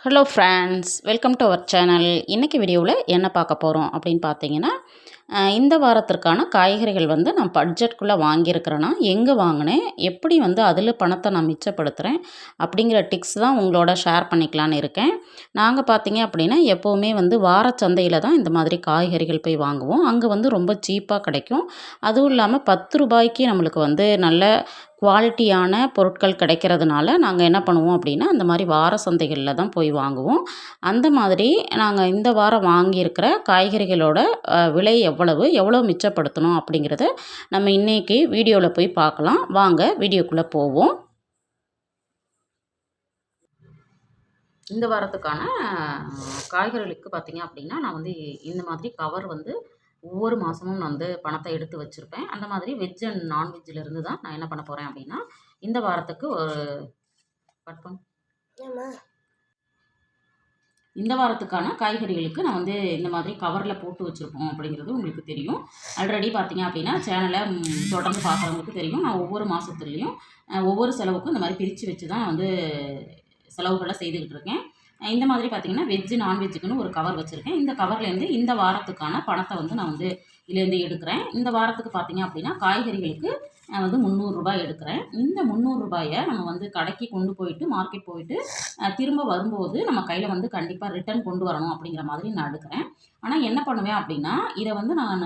Hello friends, welcome to our channel. இன்றைக்கி வீடியோவில் என்ன பார்க்க போகிறோம் அப்படின்னு பார்த்தீங்கன்னா, இந்த வாரத்திற்கான காய்கறிகள் வந்து நான் பட்ஜெட்குள்ளே வாங்கியிருக்கிறேன்னா எங்கே வாங்கினேன், எப்படி வந்து அதில் பணத்தை நான் மிச்சப்படுத்துகிறேன் அப்படிங்கிற டிப்ஸ் தான் உங்களோட ஷேர் பண்ணிக்கலான்னு இருக்கேன். நாங்கள் பார்த்தீங்க அப்படின்னா எப்போவுமே வந்து வாரச்சந்தையில் தான் இந்த மாதிரி காய்கறிகள் போய் வாங்குவோம். அங்கே வந்து ரொம்ப சீப்பாக கிடைக்கும். அதுவும் இல்லாமல் 10 ரூபாய்க்கு நம்மளுக்கு வந்து நல்ல குவாலிட்டியான பொருட்கள் கிடைக்கிறதுனால நாங்கள் என்ன பண்ணுவோம் அப்படின்னா அந்த மாதிரி வார சந்தைகளில் தான் போய் வாங்குவோம். அந்த மாதிரி நாங்கள் இந்த வாரம் வாங்கியிருக்கிற காய்கறிகளோட விலை எவ்வளோ மிச்சப்படுத்தணும் அப்படிங்கிறத நம்ம இன்றைக்கி வீடியோவில் போய் பார்க்கலாம். வாங்க வீடியோக்குள்ளே போவோம். இந்த வாரத்துக்கான காய்கறிகளுக்கு பார்த்தீங்க அப்படின்னா நான் வந்து இந்த மாதிரி கவர் வந்து ஒவ்வொரு மாதமும் நான் வந்து பணத்தை எடுத்து வச்சுருப்பேன். அந்த மாதிரி வெஜ் அண்ட் நான்வெஜ்ஜிலேருந்து தான் நான் என்ன பண்ண போகிறேன் அப்படின்னா இந்த வாரத்துக்கு ஒரு இந்த வாரத்துக்கான காய்கறிகளுக்கு நான் வந்து இந்த மாதிரி கவரில் போட்டு வச்சுருப்போம் அப்படிங்கிறது உங்களுக்கு தெரியும். ஆல்ரெடி பார்த்தீங்க அப்படின்னா சேனலை தொடர்ந்து பார்க்குறவங்களுக்கு தெரியும். நான் ஒவ்வொரு மாதத்துலேயும் ஒவ்வொரு செலவுக்கும் இந்த மாதிரி பிரித்து வச்சு தான் வந்து செலவுகளை செய்துக்கிட்டு இருக்கேன். இந்த மாதிரி பார்த்தீங்கன்னா வெஜ்ஜு நான்வெஜ்ஜுக்குன்னு ஒரு கவர் வச்சுருக்கேன். இந்த கவர்லேருந்து இந்த வாரத்துக்கான பணத்தை வந்து நான் வந்து இதுலேருந்து எடுக்கிறேன். இந்த வாரத்துக்கு பார்த்தீங்க அப்படின்னா காய்கறிகளுக்கு வந்து 300 ரூபாய் எடுக்கிறேன். இந்த 300 ரூபாயை நம்ம வந்து கடைக்கு கொண்டு போயிட்டு மார்க்கெட் போயிட்டு திரும்ப வரும்போது நம்ம கையில் வந்து கண்டிப்பாக ரிட்டர்ன் கொண்டு வரணும் அப்படிங்கிற மாதிரி நான் எடுக்கிறேன். ஆனால் என்ன பண்ணுவேன் அப்படின்னா இதை வந்து நான்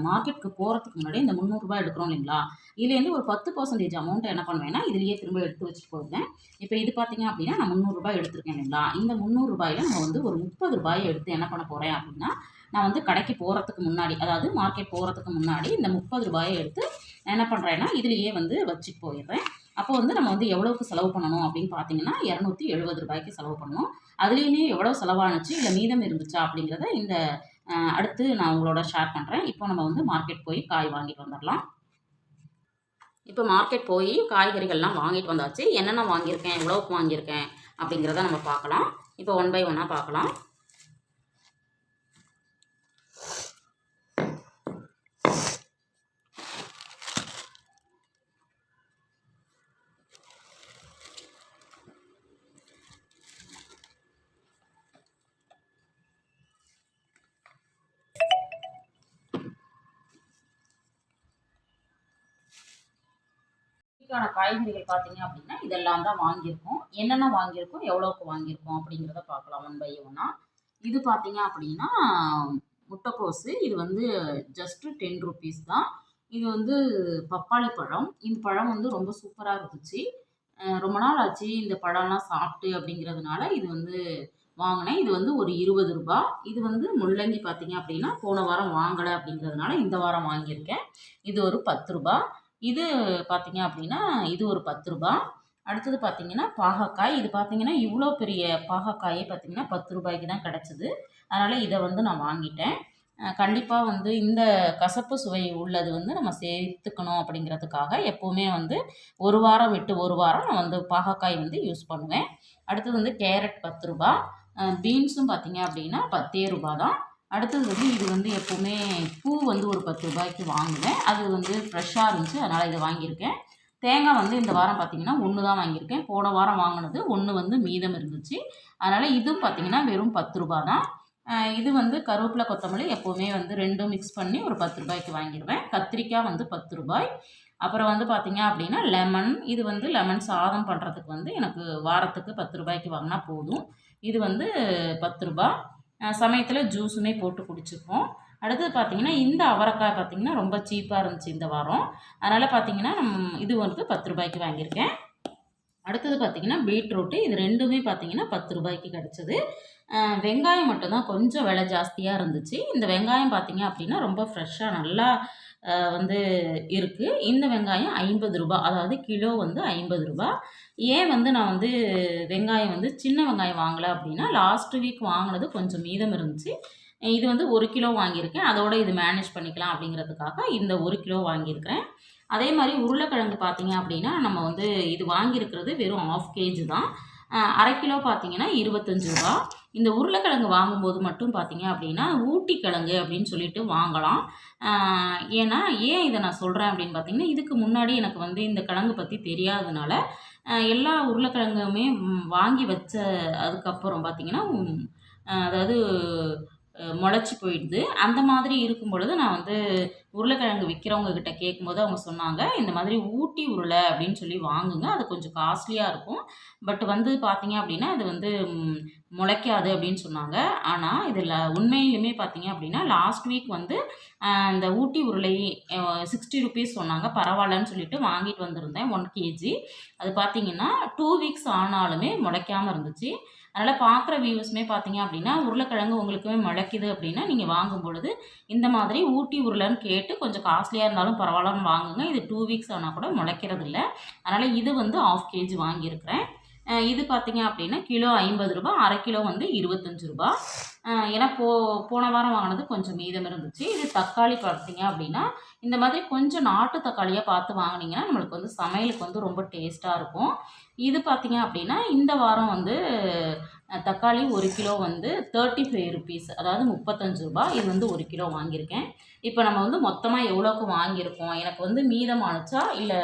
மார்க்கெட்டுக்கு போகிறதுக்கு முன்னாடி இந்த 300 ரூபாய் எடுக்கிறோம் இல்லைங்களா, இதுலேருந்து ஒரு 10% அமௌண்ட்டை என்ன பண்ணுவேன்னா இதுலேயே திரும்ப எடுத்து வச்சுட்டு போயிடுவேன். இப்போ இது பார்த்தீங்க அப்படின்னா நான் 300 ரூபாய் எடுத்திருக்கேன் இல்லைங்களா, இந்த 300 ரூபாயில் நம்ம வந்து ஒரு 30 ரூபாயை எடுத்து என்ன பண்ண போகிறேன் அப்படின்னா நான் வந்து கடைக்கு போகிறதுக்கு முன்னாடி, அதாவது மார்க்கெட் போகிறதுக்கு முன்னாடி இந்த 30 ரூபாயை எடுத்து என்ன பண்ணுறேன்னா இதுலேயே வந்து வச்சுட்டு போயிடுறேன். அப்போ வந்து நம்ம வந்து எவ்வளோக்கு செலவு பண்ணணும் அப்படின்னு பார்த்தீங்கன்னா 270 ரூபாய்க்கு செலவு பண்ணணும். அதுலேயுமே எவ்வளோ செலவானுச்சு இல்லை மீதம் இருந்துச்சா அப்படிங்கிறத இந்த அடுத்து நான் உங்களோட ஷேர் பண்ணுறேன். இப்போ நம்ம வந்து மார்க்கெட் போய் காய் வாங்கிட்டு வந்துடலாம். இப்போ மார்க்கெட் போய் காய்கறிகள்லாம் வாங்கிட்டு வந்தாச்சு. என்னென்ன வாங்கியிருக்கேன், எவ்வளோக்கு வாங்கியிருக்கேன் அப்படிங்கிறத நம்ம பார்க்கலாம். இப்போ 1 பை 1 பார்க்கலாம். காய்கறிகள் பார்த்தீங்க அப்படின்னா இதெல்லாம் தான் வாங்கியிருக்கோம். என்னென்ன வாங்கியிருக்கோம், எவ்வளோக்கு வாங்கியிருக்கோம் அப்படிங்கிறத பார்க்கலாம் 1 பை 1. இது பார்த்தீங்க அப்படின்னா முட்டைக்கோசு. இது வந்து ஜஸ்ட்டு 10 ருபீஸ் தான். இது வந்து பப்பாளி பழம். இந்த பழம் வந்து ரொம்ப சூப்பராக இருந்துச்சு. ரொம்ப நாள் ஆச்சு இந்த பழம்லாம் சாப்பிட்டு அப்படிங்கிறதுனால இது வந்து வாங்கினேன். இது வந்து ஒரு 20 ரூபா. இது வந்து முள்ளங்கி பார்த்தீங்க அப்படின்னா போன வாரம் வாங்கலை அப்படிங்கிறதுனால இந்த வாரம் வாங்கியிருக்கேன். இது ஒரு 10 ரூபா. இது பார்த்தீங்க அப்படின்னா இது ஒரு 10 ரூபா. அடுத்தது பார்த்தீங்கன்னா பாகக்காய். இது பார்த்தீங்கன்னா இவ்வளோ பெரிய பாகக்காயே பார்த்தீங்கன்னா 10 ரூபாய்க்கு தான் கிடச்சிது. அதனால் இதை வந்து நான் வாங்கிட்டேன். கண்டிப்பாக வந்து இந்த கசப்பு சுவை உள்ளது வந்து நம்ம சேர்த்துக்கணும் அப்படிங்கிறதுக்காக எப்போவுமே வந்து ஒரு வாரம் விட்டு ஒரு வாரம் நான் வந்து பாகக்காய் வந்து யூஸ் பண்ணுவேன். அடுத்தது வந்து கேரட் 10 ரூபா. பீன்ஸும் பார்த்தீங்க அப்படின்னா 10 ரூபா தான். அடுத்தது வந்து இது வந்து எப்போவுமே பூ வந்து ஒரு 10 ரூபாய்க்கு வாங்குவேன். அது வந்து ஃப்ரெஷ்ஷாக இருந்துச்சு, அதனால் இதை வாங்கியிருக்கேன். தேங்காய் வந்து இந்த வாரம் பார்த்தீங்கன்னா 1 தான் வாங்கியிருக்கேன். போன வாரம் வாங்கினது 1 வந்து மீதம் இருந்துச்சு. அதனால் இதுவும் பார்த்தீங்கன்னா வெறும் 10 ரூபா தான். இது வந்து கருவேப்பிலை கொத்தமல்லி எப்போவுமே வந்து 2ம் மிக்ஸ் பண்ணி ஒரு 10 ரூபாய்க்கு வாங்கிடுவேன். கத்திரிக்காய் வந்து 10 ரூபாய். அப்புறம் வந்து பார்த்தீங்க அப்படின்னா லெமன். இது வந்து லெமன் சாதம் பண்ணுறதுக்கு வந்து எனக்கு வாரத்துக்கு 10 ரூபாய்க்கு வாங்கினா போதும். இது வந்து 10 ரூபா. சமயத்தில் ஜூஸுமே போட்டு குடிச்சுப்போம். அடுத்தது பார்த்திங்கன்னா இந்த அவரைக்காய் பார்த்திங்கன்னா ரொம்ப சீப்பாக இருந்துச்சு இந்த வாரம். அதனால் பார்த்திங்கன்னா இது வந்து 10 ரூபாய்க்கு வாங்கியிருக்கேன். அடுத்தது பார்த்திங்கன்னா பீட்ரூட்டு. இது 2மே பார்த்திங்கன்னா 10 ரூபாய்க்கு கிடச்சிது. வெங்காயம் மட்டும்தான் கொஞ்சம் விலை ஜாஸ்தியாக இருந்துச்சு. இந்த வெங்காயம் பார்த்திங்க அப்படின்னா ரொம்ப ஃப்ரெஷ்ஷாக நல்லா வந்து இருக்குது. இந்த வெங்காயம் 50 ரூபா, அதாவது கிலோ வந்து 50 ரூபா. ஏன் வந்து நான் வந்து வெங்காயம் வந்து சின்ன வெங்காயம் வாங்கலை அப்படின்னா லாஸ்ட் வீக் வாங்கினது கொஞ்சம் மீதம் இருந்துச்சு. இது வந்து 1 கிலோ வாங்கியிருக்கேன். அதோடு இது மேனேஜ் பண்ணிக்கலாம் அப்படிங்கிறதுக்காக இந்த 1 கிலோ வாங்கியிருக்கிறேன். அதே மாதிரி உருளைக்கிழங்கு பார்த்தீங்க அப்படின்னா நம்ம வந்து இது வாங்கியிருக்கிறது வெறும் 1/2 கேஜி தான். அரை கிலோ பார்த்தீங்கன்னா 25 ரூபா. இந்த உருளைக்கிழங்கு வாங்கும்போது மட்டும் பார்த்தீங்க அப்படின்னா ஊட்டி கிழங்கு அப்படின்னு சொல்லிட்டு வாங்கலாம். ஏன்னா ஏன் இதை நான் சொல்கிறேன் அப்படின்னு பார்த்தீங்கன்னா, இதுக்கு முன்னாடி எனக்கு வந்து இந்த கிழங்கு பற்றி தெரியாததுனால எல்லா உருளைக்கிழங்குமே வாங்கி வச்ச அதுக்கப்புறம் பார்த்தீங்கன்னா அதாவது முளைச்சி போயிடுது. அந்த மாதிரி இருக்கும் பொழுது நான் வந்து உருளைக்கிழங்கு விற்கிறவங்க கிட்ட கேட்கும்போது அவங்க சொன்னாங்க, இந்த மாதிரி ஊட்டி உருளை அப்படின்னு சொல்லி வாங்குங்க. அது கொஞ்சம் காஸ்ட்லியாக இருக்கும். பட் வந்து பார்த்தீங்க அப்படின்னா அது வந்து முளைக்காது அப்படின்னு சொன்னாங்க. ஆனால் இதில் உண்மையிலுமே பார்த்தீங்க அப்படின்னா லாஸ்ட் வீக் வந்து இந்த ஊட்டி உருளை 60 ருபீஸ் சொன்னாங்க. பரவாயில்லன்னு சொல்லிட்டு வாங்கிட்டு வந்திருந்தேன் 1 கேஜி. அது பார்த்தீங்கன்னா 2 வீக்ஸ் ஆனாலுமே முளைக்காமல் இருந்துச்சு. அதனால் பார்க்குற வியூவர்ஸுமே பார்த்தீங்க அப்படின்னா உருளைக்கிழங்கு உங்களுக்குமே முளைக்குது அப்படின்னா நீங்கள் வாங்கும் பொழுது இந்த மாதிரி ஊட்டி உருளைன்னு கேட்டு கொஞ்சம் காஸ்ட்லியாக இருந்தாலும் பரவாயில்லன்னு வாங்குங்க. இது 2 வீக்ஸ் ஆனால் கூட முளைக்கிறது இல்லை. அதனால் இது வந்து 1/2 கேஜி வாங்கியிருக்கிறேன். இது பார்த்தீங்க அப்படின்னா கிலோ 50 ரூபா, அரை கிலோ வந்து 25 ரூபா. ஏன்னா போன வாரம் வாங்கினது கொஞ்சம் மீதம் இருந்துச்சு. இது தக்காளி பார்த்தீங்க அப்படின்னா இந்த மாதிரி கொஞ்சம் நாட்டு தக்காளியாக பார்த்து வாங்கினீங்கன்னா நம்மளுக்கு வந்து சமையலுக்கு வந்து ரொம்ப டேஸ்ட்டாக இருக்கும். இது பார்த்தீங்க அப்படின்னா இந்த வாரம் வந்து தக்காளி 1 கிலோ வந்து 35 ருபீஸ், அதாவது 35 ரூபா. இது வந்து 1 கிலோ வாங்கியிருக்கேன். இப்போ நம்ம வந்து மொத்தமாக எவ்வளோக்கு வாங்கியிருக்கோம், எனக்கு வந்து மீதமானுச்சா இல்லை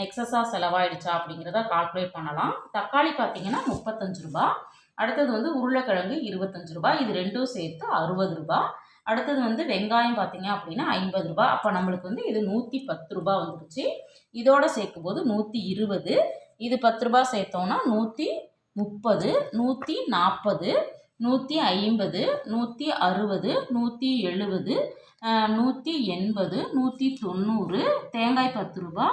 எக்ஸஸாக செலவாயிடுச்சா அப்படிங்கிறத கால்குலேட் பண்ணலாம். தக்காளி பார்த்தீங்கன்னா 35 ரூபா. அடுத்தது வந்து உருளைக்கிழங்கு 25 ரூபா. இது ரெண்டும் சேர்த்து 60 ரூபா. அடுத்தது வந்து வெங்காயம் பார்த்தீங்க அப்படின்னா 50 ரூபா. அப்போ நம்மளுக்கு வந்து இது 110 ரூபா வந்துருச்சு. இதோட சேர்க்கும்போது 120. இது 10 ரூபா சேர்த்தோன்னா 130, 140, 150, 160, 170, 180, 190. தேங்காய் 10 ரூபா,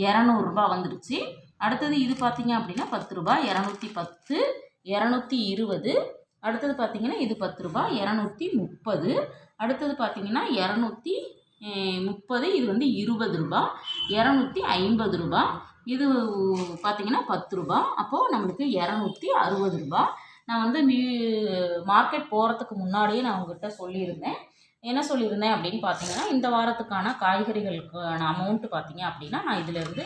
200 ரூபா வந்துடுச்சு. அடுத்தது இது பார்த்தீங்க அப்படின்னா 10 ரூபா, 210, 220. அடுத்தது பார்த்தீங்கன்னா இது 10 ரூபா, 230. அடுத்தது பார்த்தீங்கன்னா 230. இது வந்து 20 ரூபா, 250 ரூபா. இது பார்த்தீங்கன்னா 10 ரூபா. அப்போது நம்மளுக்கு 260 ரூபா. நான் வந்து மார்க்கெட் போகிறதுக்கு முன்னாடியே நான் உங்கள்கிட்ட சொல்லியிருந்தேன். என்ன சொல்லியிருந்தேன் அப்படின்னு பார்த்தீங்கன்னா, இந்த வாரத்துக்கான காய்கறிகளுக்கான அமௌண்ட்டு பார்த்தீங்க அப்படின்னா நான் இதிலேருந்து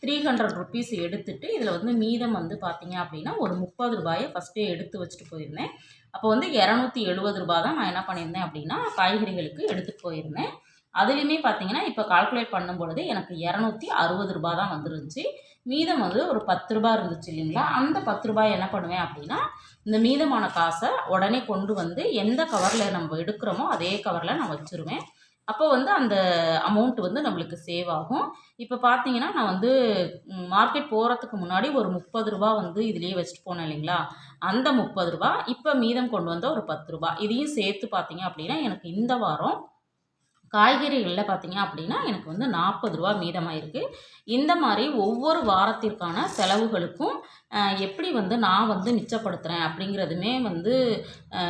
300 ருபீஸ் எடுத்துட்டு இதில் வந்து மீதம் வந்து பார்த்தீங்க அப்படின்னா ஒரு 30 ரூபாயை ஃபஸ்ட்டே எடுத்து வச்சுட்டு போயிருந்தேன். அப்போ வந்து 270 ரூபா தான் நான் என்ன பண்ணியிருந்தேன் அப்படின்னா காய்கறிகளுக்கு எடுத்துகிட்டு போயிருந்தேன். அதுலேயுமே பார்த்தீங்கன்னா இப்போ கால்குலேட் பண்ணும் பொழுது எனக்கு 260 ரூபா தான் வந்துருந்துச்சு. மீதம் வந்து ஒரு 10 ரூபா இருந்துச்சு இல்லைங்களா, அந்த 10 ரூபாய் என்ன பண்ணுவேன் அப்படின்னா இந்த மீதமான காசை உடனே கொண்டு வந்து எந்த கவரில் நம்ம எடுக்கிறோமோ அதே கவரில் நான் வச்சுருவேன். அப்போ வந்து அந்த அமௌண்ட் வந்து நம்மளுக்கு சேவ் ஆகும். இப்போ பார்த்தீங்கன்னா நான் வந்து மார்க்கெட் போகிறதுக்கு முன்னாடி ஒரு 30 ரூபா வந்து இதிலேயே வச்சுட்டு போனேன் இல்லைங்களா, அந்த 30 ரூபா இப்போ மீதம் கொண்டு வந்த ஒரு 10 ரூபா இதையும் சேர்த்து பார்த்தீங்க அப்படின்னா எனக்கு இந்த வாரம் காய்கறிகளில் பார்த்தீங்க அப்படின்னா எனக்கு வந்து 40 ரூபா மீதமாயிருக்கு. இந்த மாதிரி ஒவ்வொரு வாரத்திற்கான செலவுகளுக்கும் எப்படி வந்து நான் வந்து மிச்சப்படுத்துகிறேன் அப்படிங்கிறதுமே வந்து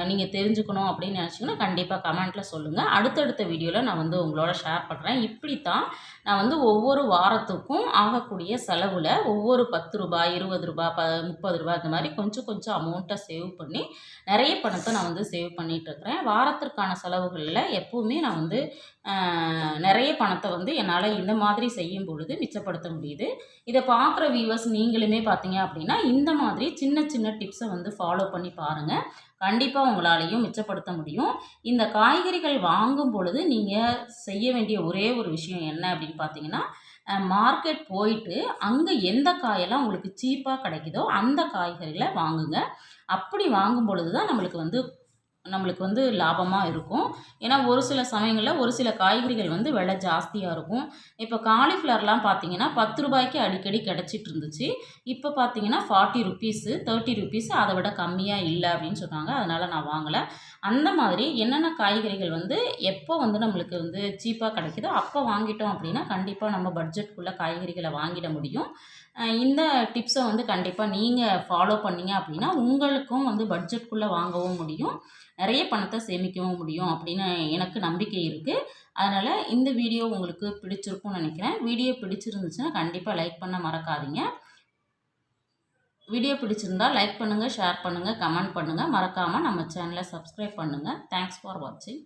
நீங்கள் தெரிஞ்சுக்கணும் அப்படின்னு நினச்சிங்கன்னா கண்டிப்பாக கமெண்ட்டில் சொல்லுங்கள். அடுத்தடுத்த வீடியோவில் நான் வந்து உங்களோட ஷேர் பண்ணுறேன். இப்படித்தான் நான் வந்து ஒவ்வொரு வாரத்துக்கும் ஆகக்கூடிய செலவில் ஒவ்வொரு 10 ரூபாய், 20 ரூபா, 30 ரூபா இந்த மாதிரி கொஞ்சம் கொஞ்சம் அமௌண்ட்டை சேவ் பண்ணி நிறைய பணத்தை நான் வந்து சேவ் பண்ணிகிட்ருக்கிறேன். வாரத்திற்கான செலவுகளில் எப்போவுமே நான் வந்து நிறைய பணத்தை வந்து என்னால் இந்த மாதிரி செய்யும் பொழுது மிச்சப்படுத்த முடியுது. இதை பார்க்குற வியூவர்ஸ் நீங்களுமே பார்த்தீங்க அப்படின்னா இந்த மாதிரி சின்ன சின்ன டிப்ஸை வந்து ஃபாலோ பண்ணி பாருங்கள். கண்டிப்பாக உங்களாலையும் மிச்சப்படுத்த முடியும். இந்த காய்கறிகள் வாங்கும் பொழுது நீங்கள் செய்ய வேண்டிய ஒரே ஒரு விஷயம் என்ன அப்படின்னு பார்த்தீங்கன்னா, மார்க்கெட் போயிட்டு அங்கே எந்த காயெல்லாம் உங்களுக்கு சீப்பாக கிடைக்குதோ அந்த காய்கறிகளை வாங்குங்க. அப்படி வாங்கும் பொழுது தான் நம்மளுக்கு வந்து லாபமாக இருக்கும். ஏன்னா ஒரு சில சமயங்களில் ஒரு சில காய்கறிகள் வந்து விலை ஜாஸ்தியாக இருக்கும். இப்போ காலிஃப்ளவர்லாம் பார்த்தீங்கன்னா 10 ரூபாய்க்கு அடிக்கடி கிடச்சிட்டு இருந்துச்சு. இப்போ பார்த்தீங்கன்னா 40 ருபீஸு, 30 ருபீஸு, அதை விட கம்மியாக இல்லை அப்படின்னு சொன்னாங்க. அதனால் நான் வாங்கலை. அந்த மாதிரி என்னென்ன காய்கறிகள் வந்து எப்போ வந்து நம்மளுக்கு வந்து சீப்பாக கிடைக்குதோ அப்போ வாங்கிட்டோம் அப்படின்னா கண்டிப்பாக நம்ம பட்ஜெட்குள்ளே காய்கறிகளை வாங்கிட முடியும். இந்த டிப்ஸை வந்து கண்டிப்பாக நீங்கள் ஃபாலோ பண்ணீங்க அப்படின்னா உங்களுக்கும் வந்து பட்ஜெட்குள்ளே வாங்கவும் முடியும், நிறைய பணத்தை சேமிக்கவும் முடியும் அப்படின்னு எனக்கு நம்பிக்கை இருக்குது. அதனால் இந்த வீடியோ உங்களுக்கு பிடிச்சிருக்கும்னு நினைக்கிறேன். வீடியோ பிடிச்சிருந்துச்சுன்னா கண்டிப்பாக லைக் பண்ண மறக்காதீங்க. வீடியோ பிடிச்சிருந்தா லைக் பண்ணுங்கள், ஷேர் பண்ணுங்கள், கமெண்ட் பண்ணுங்கள். மறக்காமல் நம்ம சேனலை சப்ஸ்கிரைப் பண்ணுங்கள். தேங்க்ஸ் ஃபார் வாட்சிங்.